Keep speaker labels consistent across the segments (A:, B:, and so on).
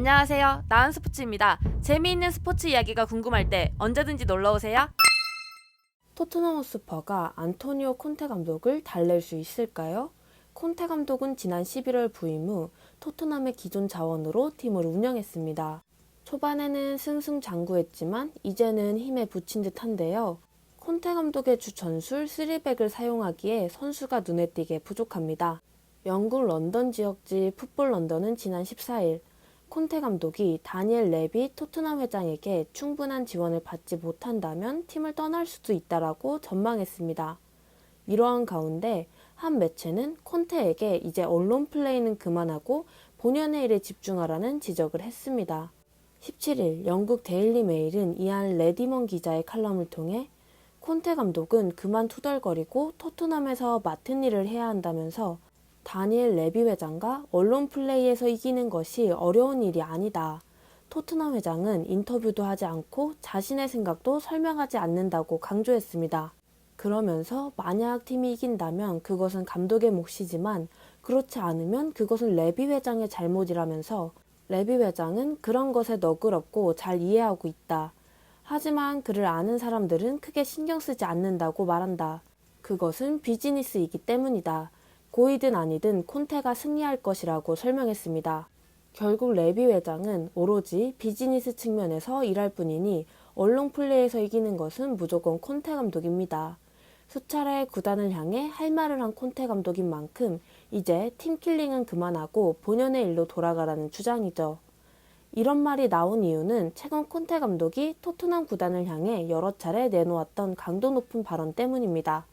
A: 안녕하세요. 나은스포츠입니다. 재미있는 스포츠 이야기가 궁금할 때 언제든지 놀러오세요.
B: 토트넘 호스퍼가 안토니오 콘테 감독을 달랠 수 있을까요? 콘테 감독은 지난 11월 부임 후 토트넘의 기존 자원으로 팀을 운영했습니다. 초반에는 승승장구했지만 이제는 힘에 부친 듯한데요. 콘테 감독의 주 전술 3백을 사용하기에 선수가 눈에 띄게 부족합니다. 영국 런던 지역지 풋볼 런던은 지난 14일 콘테 감독이 다니엘 레비 토트넘 회장에게 충분한 지원을 받지 못한다면 팀을 떠날 수도 있다라고 전망했습니다. 이러한 가운데 한 매체는 콘테에게 이제 언론 플레이는 그만하고 본연의 일에 집중하라는 지적을 했습니다. 17일 영국 데일리 메일은 이안 레디먼 기자의 칼럼을 통해 콘테 감독은 그만 투덜거리고 토트넘에서 맡은 일을 해야 한다면서 다니엘 레비 회장과 언론 플레이에서 이기는 것이 어려운 일이 아니다. 토트넘 회장은 인터뷰도 하지 않고 자신의 생각도 설명하지 않는다고 강조했습니다. 그러면서 만약 팀이 이긴다면 그것은 감독의 몫이지만 그렇지 않으면 그것은 레비 회장의 잘못이라면서 레비 회장은 그런 것에 너그럽고 잘 이해하고 있다. 하지만 그를 아는 사람들은 크게 신경 쓰지 않는다고 말한다. 그것은 비즈니스이기 때문이다. 고이든 아니든 콘테가 승리할 것이라고 설명했습니다. 결국 레비 회장은 오로지 비즈니스 측면에서 일할 뿐이니 언론 플레이에서 이기는 것은 무조건 콘테 감독입니다. 수차례 구단을 향해 할 말을 한 콘테 감독인 만큼 이제 팀킬링은 그만하고 본연의 일로 돌아가라는 주장이죠. 이런 말이 나온 이유는 최근 콘테 감독이 토트넘 구단을 향해 여러 차례 내놓았던 강도 높은 발언 때문입니다.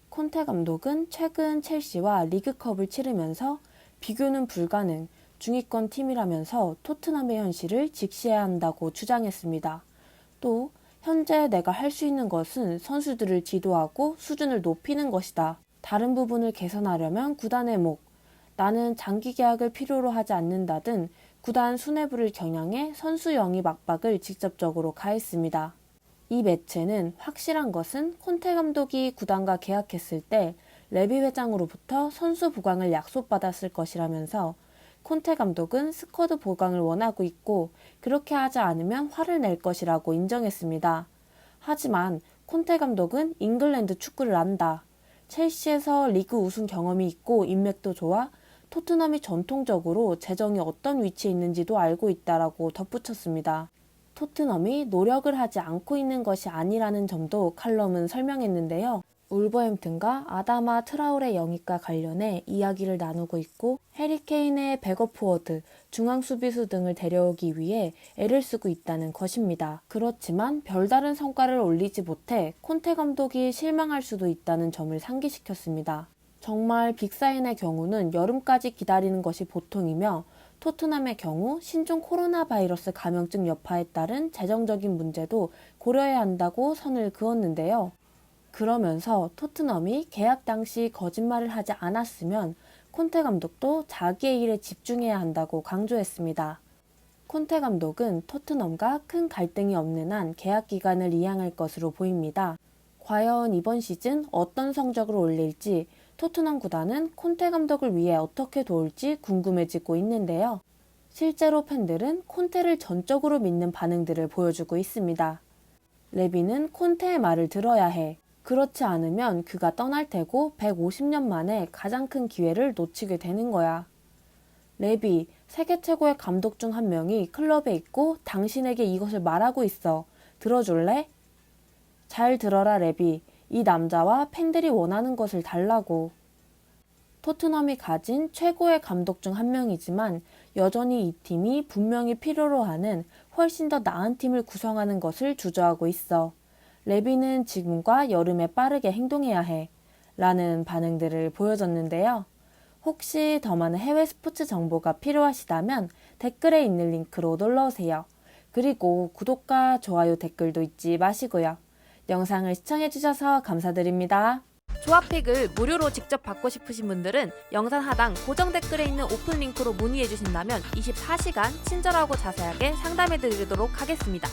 B: 콘테 감독은 최근 첼시와 리그컵을 치르면서 비교는 불가능, 중위권 팀이라면서 토트넘의 현실을 직시해야 한다고 주장했습니다. 또 현재 내가 할 수 있는 것은 선수들을 지도하고 수준을 높이는 것이다. 다른 부분을 개선하려면 구단의 몫, 나는 장기 계약을 필요로 하지 않는다든 구단 수뇌부를 겨냥해 선수 영입 압박을 직접적으로 가했습니다. 이 매체는 확실한 것은 콘테 감독이 구단과 계약했을 때 레비 회장으로부터 선수 보강을 약속받았을 것이라면서 콘테 감독은 스쿼드 보강을 원하고 있고 그렇게 하지 않으면 화를 낼 것이라고 인정했습니다. 하지만 콘테 감독은 잉글랜드 축구를 안다. 첼시에서 리그 우승 경험이 있고 인맥도 좋아 토트넘이 전통적으로 재정이 어떤 위치에 있는지도 알고 있다라고 덧붙였습니다. 토트넘이 노력을 하지 않고 있는 것이 아니라는 점도 칼럼은 설명했는데요. 울버햄튼과 아다마 트라우레 영입과 관련해 이야기를 나누고 있고 해리 케인의 백업 포워드, 중앙 수비수 등을 데려오기 위해 애를 쓰고 있다는 것입니다. 그렇지만 별다른 성과를 올리지 못해 콘테 감독이 실망할 수도 있다는 점을 상기시켰습니다. 정말 빅사인의 경우는 여름까지 기다리는 것이 보통이며 토트넘의 경우 신종 코로나 바이러스 감염증 여파에 따른 재정적인 문제도 고려해야 한다고 선을 그었는데요. 그러면서 토트넘이 계약 당시 거짓말을 하지 않았으면 콘테 감독도 자기의 일에 집중해야 한다고 강조했습니다. 콘테 감독은 토트넘과 큰 갈등이 없는 한 계약 기간을 이양할 것으로 보입니다. 과연 이번 시즌 어떤 성적을 올릴지 토트넘 구단은 콘테 감독을 위해 어떻게 도울지 궁금해지고 있는데요. 실제로 팬들은 콘테를 전적으로 믿는 반응들을 보여주고 있습니다. 레비는 콘테의 말을 들어야 해. 그렇지 않으면 그가 떠날 테고 150년 만에 가장 큰 기회를 놓치게 되는 거야. 레비, 세계 최고의 감독 중 한 명이 클럽에 있고 당신에게 이것을 말하고 있어. 들어줄래? 잘 들어라 레비. 이 남자와 팬들이 원하는 것을 달라고. 토트넘이 가진 최고의 감독 중 한 명이지만 여전히 이 팀이 분명히 필요로 하는 훨씬 더 나은 팀을 구성하는 것을 주저하고 있어. 레비는 지금과 여름에 빠르게 행동해야 해. 라는 반응들을 보여줬는데요. 혹시 더 많은 해외 스포츠 정보가 필요하시다면 댓글에 있는 링크로 놀러오세요. 그리고 구독과 좋아요 댓글도 잊지 마시고요. 영상을 시청해주셔서 감사드립니다.
A: 조합팩을 무료로 직접 받고 싶으신 분들은 영상 하단 고정 댓글에 있는 오픈 링크로 문의해 주신다면 24시간 친절하고 자세하게 상담해 드리도록 하겠습니다.